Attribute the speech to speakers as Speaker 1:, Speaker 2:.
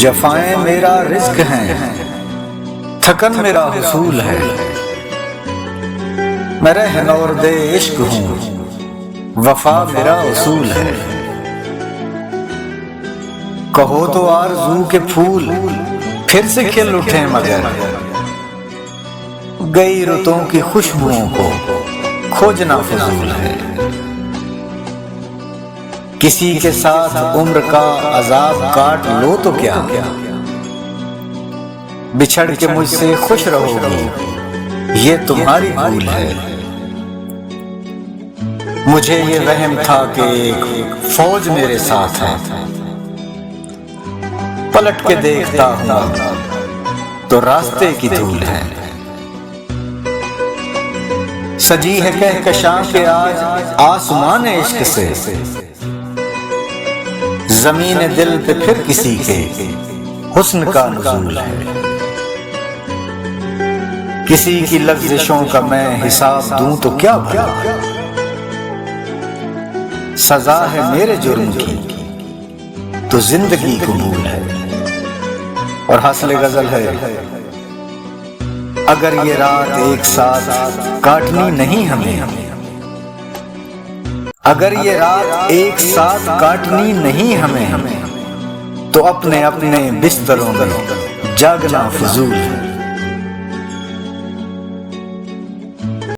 Speaker 1: جفائیں میرا رزق ہیں، تھکن میرا حصول ہے، میں رہن اور دے عشق ہوں، وفا میرا اصول ہے۔ کہو تو آرزو کے پھول پھر سے کھل اٹھیں، مگر گئی رتوں کی خوشبوؤں کو کھوجنا فضول ہے۔ کسی کے ساتھ عمر کا عذاب کاٹ لو تو کیا، بچھڑ کے مجھ سے خوش رہو گی، یہ تمہاری بھول ہے۔ مجھے یہ وہم تھا کہ ایک فوج میرے ساتھ ہے، پلٹ کے دیکھتا ہوں تو راستے کی دھول ہے۔ سجی ہے کہکشاں کے آج آسمان عشق سے، زمین دل پہ پھر کسی کے حسن کا نزول ہے۔ کسی کی لغزشوں کا میں حساب دوں تو کیا بھلا، سزا ہے میرے جرم کی تو زندگی قبول ہے۔ اور حاصل غزل ہے، اگر یہ رات ایک ساتھ کاٹنی نہیں ہمیں، اگر یہ رات ایک ساتھ کاٹنی نہیں ہمیں، تو اپنے اپنے بستروں میں جاگنا فضول ہے۔